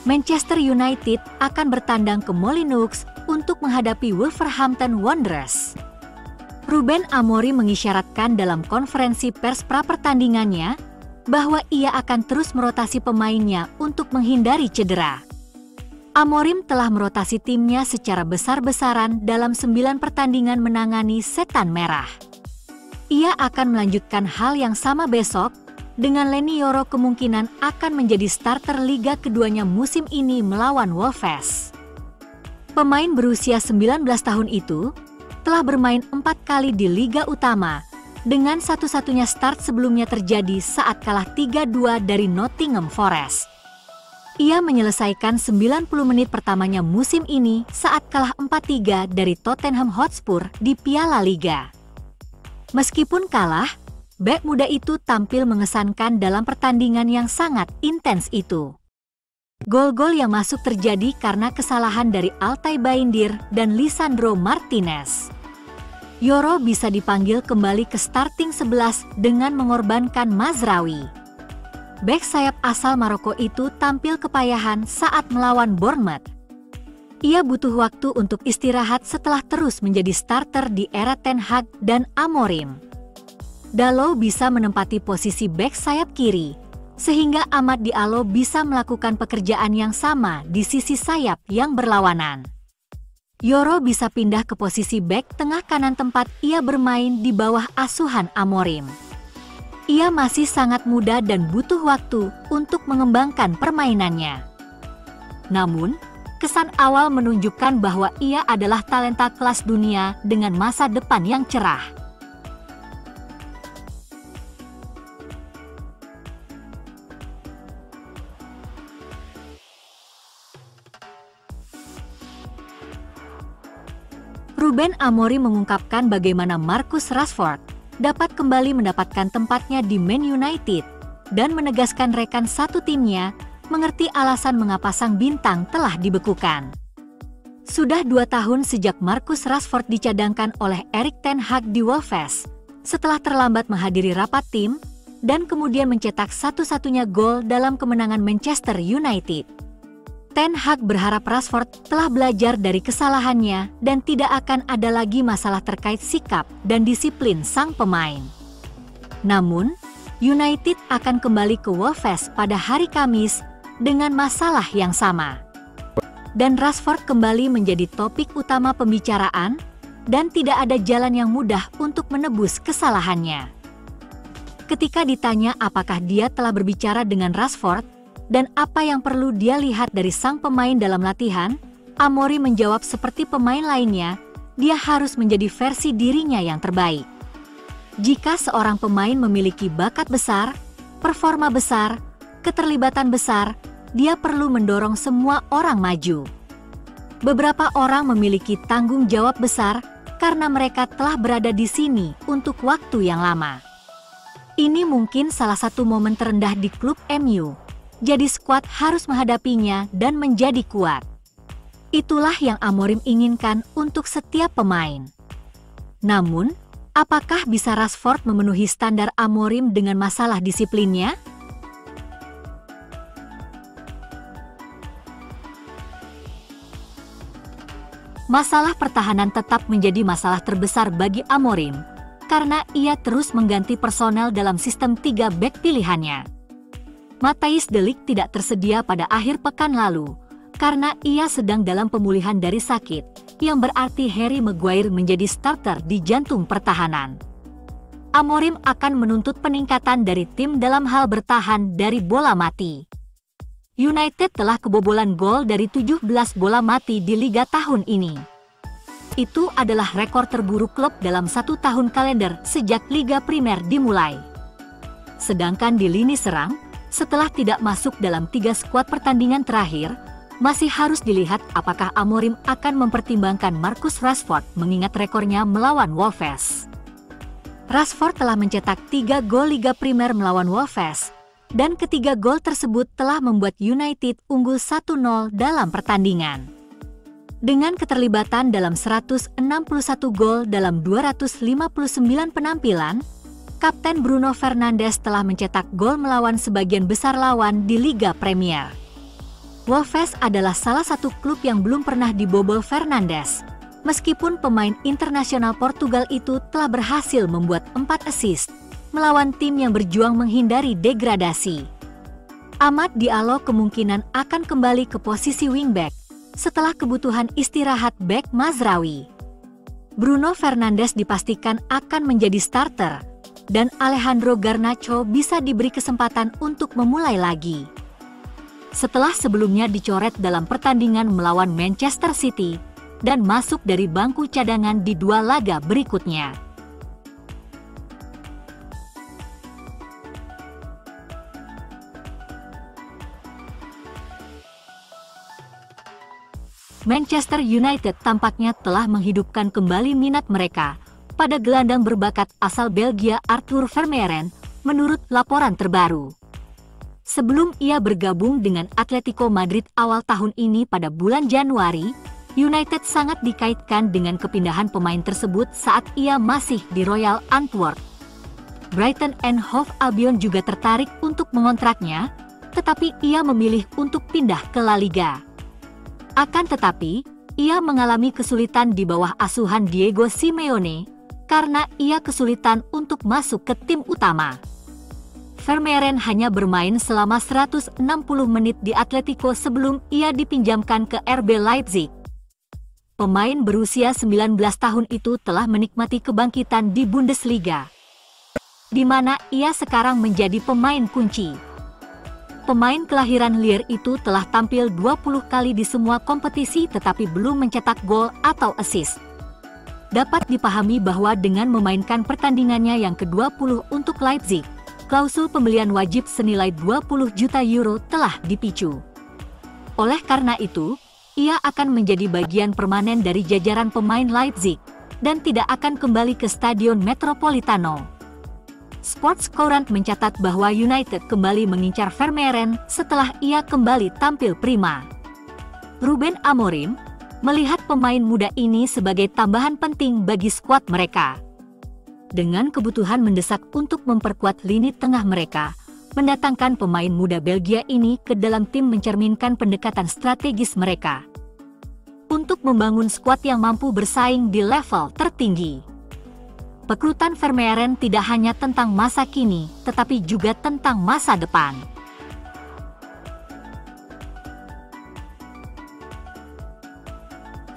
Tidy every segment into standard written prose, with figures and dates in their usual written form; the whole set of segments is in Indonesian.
Manchester United akan bertandang ke Molineux untuk menghadapi Wolverhampton Wanderers. Ruben Amorim mengisyaratkan dalam konferensi pers pra-pertandingannya bahwa ia akan terus merotasi pemainnya untuk menghindari cedera. Amorim telah merotasi timnya secara besar-besaran dalam 9 pertandingan menangani Setan Merah. Ia akan melanjutkan hal yang sama besok, dengan Leny Yoro kemungkinan akan menjadi starter liga keduanya musim ini melawan Wolves. Pemain berusia 19 tahun itu telah bermain 4 kali di Liga Utama, dengan satu-satunya start sebelumnya terjadi saat kalah 3-2 dari Nottingham Forest. Ia menyelesaikan 90 menit pertamanya musim ini saat kalah 4-3 dari Tottenham Hotspur di Piala Liga. Meskipun kalah, bek muda itu tampil mengesankan dalam pertandingan yang sangat intens itu. Gol-gol yang masuk terjadi karena kesalahan dari Altay Bayindir dan Lisandro Martinez. Yoro bisa dipanggil kembali ke starting 11 dengan mengorbankan Mazraoui. Bek sayap asal Maroko itu tampil kepayahan saat melawan Bournemouth. Ia butuh waktu untuk istirahat setelah terus menjadi starter di era Ten Hag dan Amorim. Dalot bisa menempati posisi bek sayap kiri, sehingga Amad Diallo bisa melakukan pekerjaan yang sama di sisi sayap yang berlawanan. Yoro bisa pindah ke posisi bek tengah kanan tempat ia bermain di bawah asuhan Amorim. Ia masih sangat muda dan butuh waktu untuk mengembangkan permainannya. Namun, kesan awal menunjukkan bahwa ia adalah talenta kelas dunia dengan masa depan yang cerah. Ruben Amorim mengungkapkan bagaimana Marcus Rashford dapat kembali mendapatkan tempatnya di Man United dan menegaskan rekan satu timnya mengerti alasan mengapa sang bintang telah dibekukan. Sudah 2 tahun sejak Marcus Rashford dicadangkan oleh Erik ten Hag di Wolves, setelah terlambat menghadiri rapat tim, dan kemudian mencetak satu-satunya gol dalam kemenangan Manchester United. Ten Hag berharap Rashford telah belajar dari kesalahannya dan tidak akan ada lagi masalah terkait sikap dan disiplin sang pemain. Namun, United akan kembali ke Wolves pada hari Kamis dengan masalah yang sama. Dan Rashford kembali menjadi topik utama pembicaraan dan tidak ada jalan yang mudah untuk menebus kesalahannya. Ketika ditanya apakah dia telah berbicara dengan Rashford dan apa yang perlu dia lihat dari sang pemain dalam latihan, Amorim menjawab seperti pemain lainnya, dia harus menjadi versi dirinya yang terbaik. Jika seorang pemain memiliki bakat besar, performa besar, keterlibatan besar, dia perlu mendorong semua orang maju. Beberapa orang memiliki tanggung jawab besar karena mereka telah berada di sini untuk waktu yang lama. Ini mungkin salah satu momen terendah di klub MU. Jadi skuad harus menghadapinya dan menjadi kuat. Itulah yang Amorim inginkan untuk setiap pemain. Namun, apakah bisa Rashford memenuhi standar Amorim dengan masalah disiplinnya? Masalah pertahanan tetap menjadi masalah terbesar bagi Amorim, karena ia terus mengganti personel dalam sistem 3 bek pilihannya. Matthijs de Ligt tidak tersedia pada akhir pekan lalu, karena ia sedang dalam pemulihan dari sakit, yang berarti Harry Maguire menjadi starter di jantung pertahanan. Amorim akan menuntut peningkatan dari tim dalam hal bertahan dari bola mati. United telah kebobolan gol dari 17 bola mati di liga tahun ini. Itu adalah rekor terburuk klub dalam 1 tahun kalender sejak Liga Primer dimulai. Sedangkan di lini serang, setelah tidak masuk dalam 3 skuad pertandingan terakhir, masih harus dilihat apakah Amorim akan mempertimbangkan Marcus Rashford mengingat rekornya melawan Wolves. Rashford telah mencetak 3 gol Liga Primer melawan Wolves, dan ketiga gol tersebut telah membuat United unggul 1-0 dalam pertandingan. Dengan keterlibatan dalam 161 gol dalam 259 penampilan, Kapten Bruno Fernandes telah mencetak gol melawan sebagian besar lawan di Liga Premier. Wolves adalah salah satu klub yang belum pernah dibobol Fernandes. Meskipun pemain internasional Portugal itu telah berhasil membuat 4 assist melawan tim yang berjuang menghindari degradasi. Amad Diallo kemungkinan akan kembali ke posisi wingback setelah kebutuhan istirahat bek Mazraoui. Bruno Fernandes dipastikan akan menjadi starter dan Alejandro Garnacho bisa diberi kesempatan untuk memulai lagi. Setelah sebelumnya dicoret dalam pertandingan melawan Manchester City dan masuk dari bangku cadangan di 2 laga berikutnya. Manchester United tampaknya telah menghidupkan kembali minat mereka pada gelandang berbakat asal Belgia Arthur Vermeeren, menurut laporan terbaru. Sebelum ia bergabung dengan Atletico Madrid awal tahun ini pada bulan Januari, United sangat dikaitkan dengan kepindahan pemain tersebut saat ia masih di Royal Antwerp. Brighton and Hove Albion juga tertarik untuk mengontraknya, tetapi ia memilih untuk pindah ke La Liga. Akan tetapi, ia mengalami kesulitan di bawah asuhan Diego Simeone karena ia kesulitan untuk masuk ke tim utama. Vermeeren hanya bermain selama 160 menit di Atletico sebelum ia dipinjamkan ke RB Leipzig. Pemain berusia 19 tahun itu telah menikmati kebangkitan di Bundesliga, di mana ia sekarang menjadi pemain kunci. Pemain kelahiran Lier itu telah tampil 20 kali di semua kompetisi tetapi belum mencetak gol atau assist. Dapat dipahami bahwa dengan memainkan pertandingannya yang ke-20 untuk Leipzig, klausul pembelian wajib senilai 20 juta euro telah dipicu. Oleh karena itu, ia akan menjadi bagian permanen dari jajaran pemain Leipzig dan tidak akan kembali ke Stadion Metropolitano. Sportcourant mencatat bahwa United kembali mengincar Vermeeren setelah ia kembali tampil prima. Ruben Amorim melihat pemain muda ini sebagai tambahan penting bagi skuad mereka. Dengan kebutuhan mendesak untuk memperkuat lini tengah mereka, mendatangkan pemain muda Belgia ini ke dalam tim mencerminkan pendekatan strategis mereka untuk membangun skuad yang mampu bersaing di level tertinggi. Perekrutan Vermeeren tidak hanya tentang masa kini, tetapi juga tentang masa depan.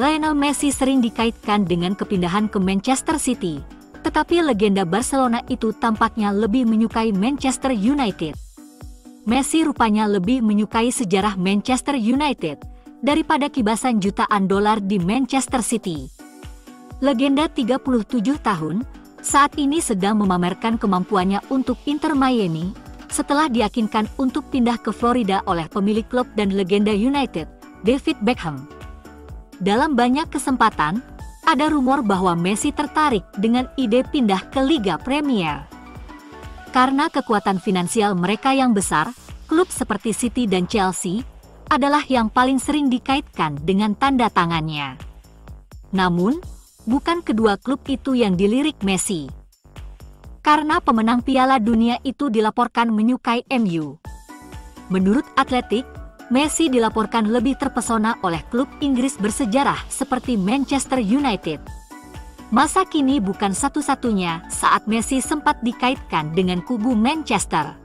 Lionel Messi sering dikaitkan dengan kepindahan ke Manchester City, tetapi legenda Barcelona itu tampaknya lebih menyukai Manchester United. Messi rupanya lebih menyukai sejarah Manchester United daripada kibasan jutaan dolar di Manchester City. Legenda 37 tahun saat ini sedang memamerkan kemampuannya untuk Inter Miami setelah diyakinkan untuk pindah ke Florida oleh pemilik klub dan legenda United, David Beckham. Dalam banyak kesempatan, ada rumor bahwa Messi tertarik dengan ide pindah ke Liga Premier. Karena kekuatan finansial mereka yang besar, klub seperti City dan Chelsea adalah yang paling sering dikaitkan dengan tanda tangannya. Namun, bukan kedua klub itu yang dilirik Messi. Karena pemenang Piala Dunia itu dilaporkan menyukai MU. Menurut Athletic, Messi dilaporkan lebih terpesona oleh klub Inggris bersejarah seperti Manchester United. Masa kini bukan satu-satunya saat Messi sempat dikaitkan dengan kubu Manchester.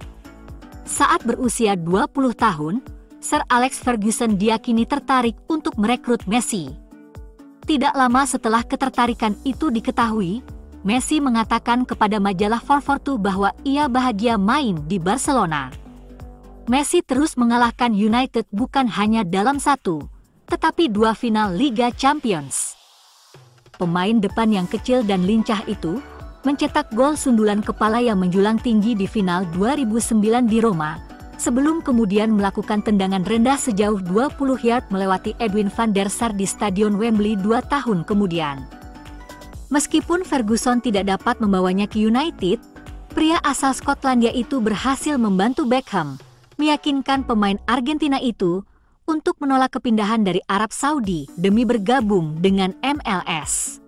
Saat berusia 20 tahun, Sir Alex Ferguson diyakini tertarik untuk merekrut Messi. Tidak lama setelah ketertarikan itu diketahui, Messi mengatakan kepada majalah 442 bahwa ia bahagia main di Barcelona. Messi terus mengalahkan United bukan hanya dalam 1, tetapi 2 final Liga Champions. Pemain depan yang kecil dan lincah itu mencetak gol sundulan kepala yang menjulang tinggi di final 2009 di Roma, sebelum kemudian melakukan tendangan rendah sejauh 20 yard melewati Edwin van der Sar di Stadion Wembley 2 tahun kemudian. Meskipun Ferguson tidak dapat membawanya ke United, pria asal Skotlandia itu berhasil membantu Beckham meyakinkan pemain Argentina itu untuk menolak kepindahan dari Arab Saudi demi bergabung dengan MLS.